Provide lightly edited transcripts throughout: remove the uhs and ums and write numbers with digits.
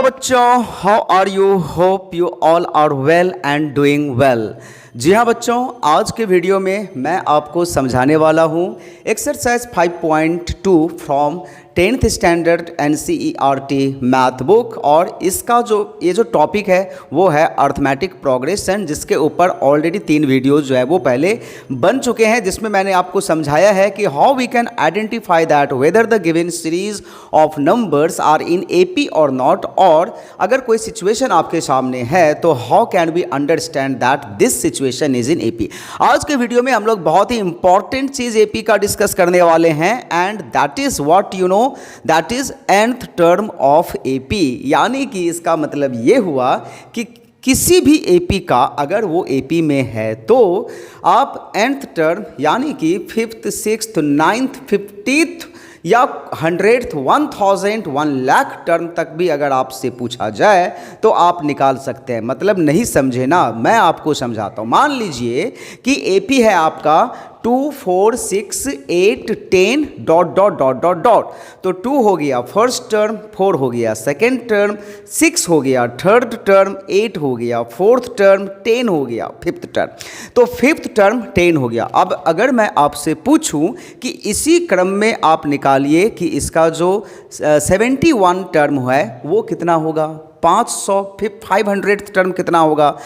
बच्चों, how are you? Hope you all are well and doing well. जी हाँ बच्चों, आज के वीडियो में मैं आपको समझाने वाला हूँ exercise 5.2 from 10th standard NCERT math book. और इसका ये जो टॉपिक है वो है अर्थमेटिक प्रोग्रेशन, जिसके ऊपर ऑलरेडी 3 वीडियोज़ जो है वो पहले बन चुके हैं, जिसमें मैंने आपको समझाया है कि how we can identify that whether the given series of numbers are in AP और नॉट। और अगर कोई सिचुएशन आपके सामने है तो how can we understand that this situation is in AP। आज के वीडियो में हम लोग बहुत ही इंपॉर्टेंट चीज़ AP का डिस्कस करने वाले हैं, and that is what you know, that is nth term of AP। यानी कि इसका मतलब ये हुआ कि किसी भी AP का अगर वो AP में है तो आप nth टर्म यानी कि 5th 6th 9th 50th या 100th 1000 1 लाख टर्म तक भी अगर आपसे पूछा जाए तो आप निकाल सकते हैं। मतलब नहीं समझे ना, मैं आपको समझाता हूँ। मान लीजिए कि AP है आपका 2 4 6 8 10 dot dot dot dot dot. तो 2 हो गया फर्स्ट टर्म, 4 हो गया सेकेंड टर्म, 6 हो गया थर्ड टर्म, 8 हो गया फोर्थ टर्म, 10 हो गया फिफ्थ टर्म। तो फिफ्थ टर्म 10 हो गया। अब अगर मैं आपसे पूछूं कि इसी क्रम में आप निकालिए कि इसका जो 71 टर्म है वो कितना होगा, 500 टर्म कितना होगा।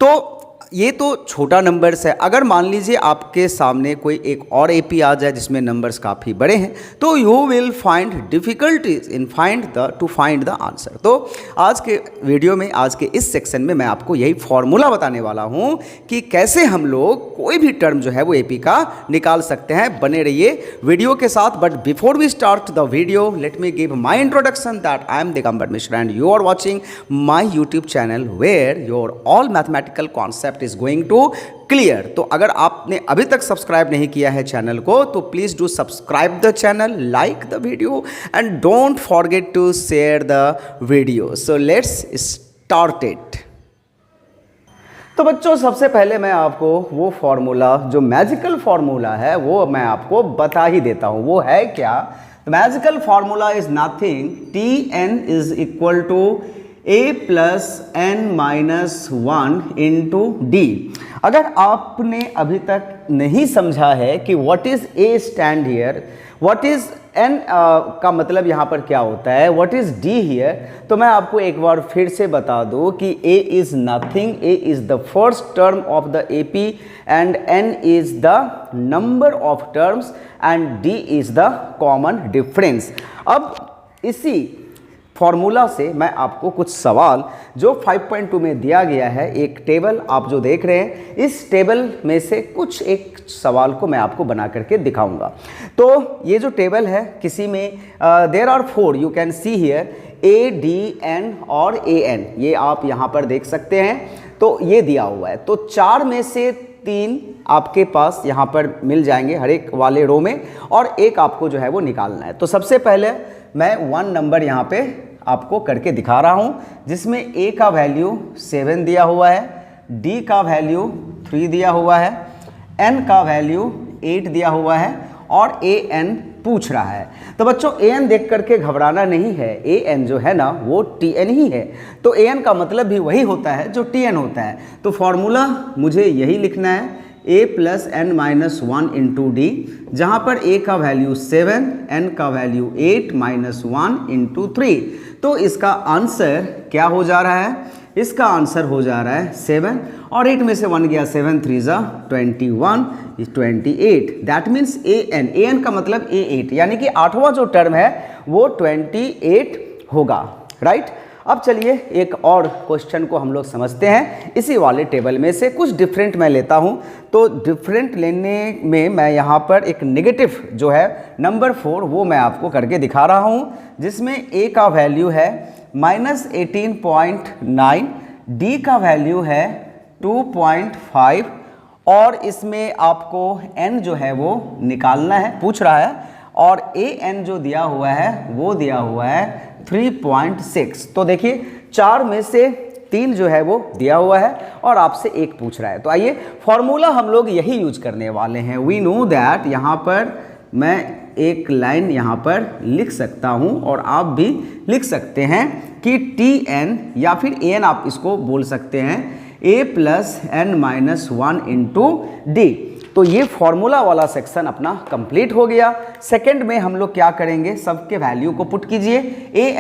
तो ये तो छोटा नंबर्स है। अगर मान लीजिए आपके सामने कोई एक और AP आ जाए जिसमें नंबर्स काफ़ी बड़े हैं तो you will find difficulties in to find the answer. तो आज के वीडियो में, आज के इस सेक्शन में मैं आपको यही फॉर्मूला बताने वाला हूँ कि कैसे हम लोग कोई भी टर्म जो है वो AP का निकाल सकते हैं। बने रहिए वीडियो के साथ। But before we start the video, let me give my introduction that I am Digambar Mishra and you are watching my YouTube channel where your all mathematical concept is going to clear. तो अगर आपने अभी तक subscribe नहीं किया है channel को तो please do subscribe the channel, like the video and don't forget to share the video. So let's start it. तो बच्चों, सबसे पहले मैं आपको वो फॉर्मूला, जो मैजिकल फॉर्मूला है, वो मैं आपको बता ही देता हूं। वो है क्या? Magical formula is nothing, Tn is equal to A plus n minus 1 into D। अगर आपने अभी तक नहीं समझा है कि what is A stand here, what is n का मतलब यहाँ पर क्या होता है, व्हाट इज D हियर, तो मैं आपको एक बार फिर से बता दूँ कि A is nothing, A is the first term of the AP and n is the number of terms and D is the common difference. अब इसी फॉर्मूला से मैं आपको कुछ सवाल जो 5.2 में दिया गया है, एक टेबल आप जो देख रहे हैं, इस टेबल में से कुछ एक सवाल को मैं आपको बना करके दिखाऊंगा। तो ये जो टेबल है, किसी में there are 4, you can see here A, D, N और AN, ये आप यहाँ पर देख सकते हैं। तो ये दिया हुआ है, तो 4 में से 3 आपके पास यहाँ पर मिल जाएंगे हर एक वाले रो में, और एक आपको जो है वो निकालना है। तो सबसे पहले मैं 1 नंबर यहाँ पे आपको करके दिखा रहा हूँ, जिसमें A का वैल्यू 7 दिया हुआ है, D का वैल्यू 3 दिया हुआ है, N का वैल्यू 8 दिया हुआ है और AN पूछ रहा है। तो बच्चों, AN देख करके घबराना नहीं है। AN जो है ना वो TN ही है। तो AN का मतलब भी वही होता है जो TN होता है। तो फॉर्मूला मुझे यही लिखना है, A plus n minus 1 into D, जहाँ पर A का वैल्यू 7, N का वैल्यू 8 माइनस 1 इंटू 3। तो इसका आंसर क्या हो जा रहा है? इसका आंसर हो जा रहा है 7, और 8 में से 1 गया, 7 3 जा 21 28। दैट मीन्स AN का मतलब A8, यानी कि 8वां जो टर्म है वो 28 होगा, राइट। अब चलिए एक और क्वेश्चन को हम लोग समझते हैं। इसी वाले टेबल में से कुछ डिफरेंट मैं लेता हूं। तो डिफरेंट लेने में मैं यहाँ पर एक नेगेटिव जो है नंबर 4 वो मैं आपको करके दिखा रहा हूं, जिसमें A का वैल्यू है -18.9, D का वैल्यू है 2.5 और इसमें आपको n जो है वो निकालना है, पूछ रहा है, और AN जो दिया हुआ है वो दिया हुआ है 3.6। तो देखिए 4 में से 3 जो है वो दिया हुआ है और आपसे 1 पूछ रहा है। तो आइए फॉर्मूला हम लोग यही यूज करने वाले हैं। वी नो दैट यहाँ पर मैं एक लाइन यहाँ पर लिख सकता हूँ और आप भी लिख सकते हैं कि Tn या फिर An आप इसको बोल सकते हैं a plus N minus 1 into D. तो ये फॉर्मूला वाला सेक्शन अपना कंप्लीट हो गया। सेकंड में हम लोग क्या करेंगे, सबके वैल्यू को पुट कीजिए,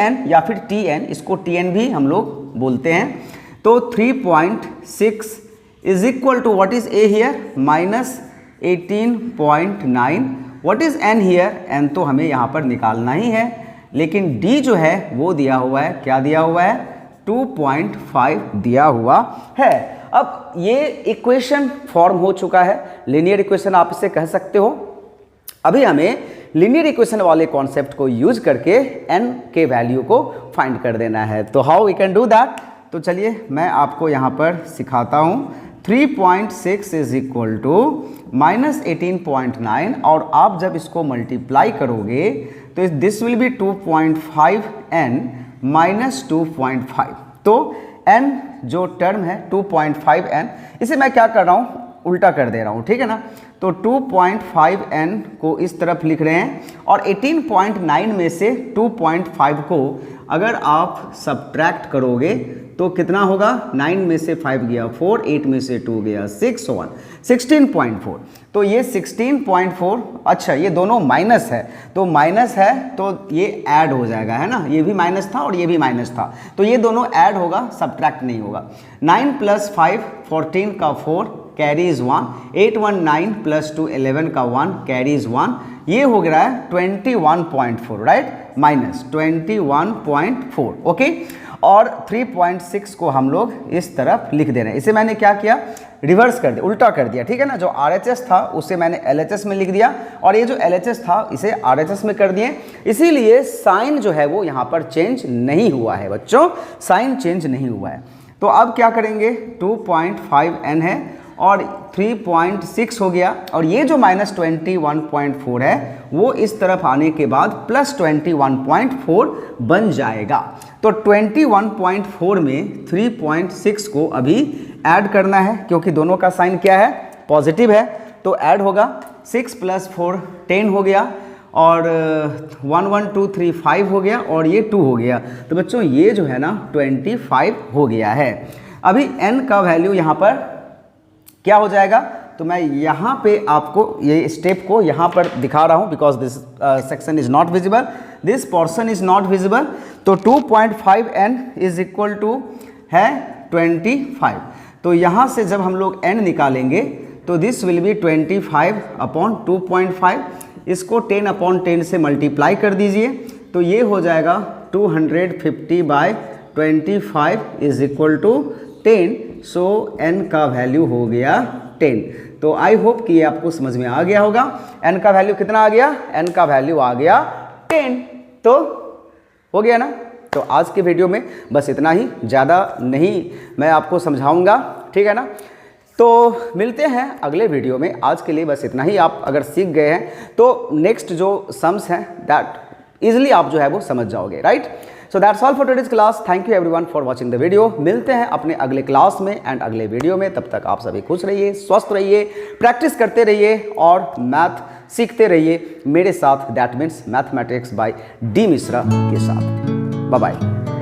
an या फिर Tn, इसको Tn भी हम लोग बोलते हैं। तो 3.6 is equal to what is a here minus 18.9, what is n here, n तो हमें यहाँ पर निकालना ही है, लेकिन d जो है वो दिया हुआ है, क्या दिया हुआ है, 2.5 दिया हुआ है। अब ये इक्वेशन फॉर्म हो चुका है, लीनियर इक्वेशन आप इसे कह सकते हो। अभी हमें लीनियर इक्वेशन वाले कॉन्सेप्ट को यूज करके n के वैल्यू को फाइंड कर देना है। तो how we can do that, तो चलिए मैं आपको यहाँ पर सिखाता हूँ। 3.6 इज इक्वल टू माइनस 18.9 और आप जब इसको मल्टीप्लाई करोगे तो this will be 2.5n minus 2.5। तो n जो टर्म है 2.5n, इसे मैं क्या कर रहा हूँ, उल्टा कर दे रहा हूँ, ठीक है ना। तो 2.5n को इस तरफ लिख रहे हैं और 18.9 में से 2.5 को अगर आप सब्ट्रैक्ट करोगे तो कितना होगा, 9 में से 5 गया 4, 8 में से 2 गया 6, 16.4। तो ये 16.4, अच्छा ये दोनों माइनस है, तो माइनस है तो ये ऐड हो जाएगा, है ना, ये भी माइनस था और ये भी माइनस था, तो ये दोनों ऐड होगा, सब्ट्रैक्ट नहीं होगा। 9 प्लस 5 14 का 4 कैरीज 1, 8 1 9 प्लस 2 11 का 1 कैरीज 1, ये हो गया है 21.4, राइट, माइनस 21.4, ओके। और 3.6 को हम लोग इस तरफ लिख दे रहे हैं, इसे मैंने क्या किया, रिवर्स कर दिया, उल्टा कर दिया, ठीक है ना। जो RHS था उसे मैंने LHS में लिख दिया और ये जो LHS था इसे RHS में कर दिए, इसीलिए साइन जो है वो यहाँ पर चेंज नहीं हुआ है बच्चों, साइन चेंज नहीं हुआ है। तो अब क्या करेंगे, 2.5n है और 3.6 हो गया और ये जो माइनस 21.4 है वो इस तरफ आने के बाद प्लस 21.4 बन जाएगा। तो 21.4 में 3.6 को अभी ऐड करना है, क्योंकि दोनों का साइन क्या है, पॉजिटिव है, तो ऐड होगा। 6 प्लस 4 10 हो गया और 1 1 2 3 5 हो गया और ये 2 हो गया। तो बच्चों ये जो है ना 25 हो गया है। अभी n का वैल्यू यहाँ पर क्या हो जाएगा, तो मैं यहाँ पे आपको ये स्टेप को यहाँ पर दिखा रहा हूँ, because this section is not visible, this portion is not visible. तो 2.5n इज इक्वल टू है 25। तो यहाँ से जब हम लोग n निकालेंगे तो दिस विल बी 25 अपॉन 2.5, इसको 10 अपॉन 10 से मल्टीप्लाई कर दीजिए, तो ये हो जाएगा 250/25 is equal to 10। So n का वैल्यू हो गया 10। तो आई होप कि ये आपको समझ में आ गया होगा। n का वैल्यू कितना आ गया, n का वैल्यू आ गया 10। तो हो गया ना। तो आज के वीडियो में बस इतना ही, ज़्यादा नहीं मैं आपको समझाऊंगा, ठीक है ना। तो मिलते हैं अगले वीडियो में, आज के लिए बस इतना ही। आप अगर सीख गए हैं तो नेक्स्ट जो सम्स हैं दैट इजिली आप जो है वो समझ जाओगे, right. So that's all for today's class. Thank you everyone for watching the video. मिलते हैं अपने अगले क्लास में एंड अगले वीडियो में। तब तक आप सभी खुश रहिए, स्वस्थ रहिए, प्रैक्टिस करते रहिए और मैथ सीखते रहिए मेरे साथ, that means mathematics by D Mishra के साथ। Bye bye.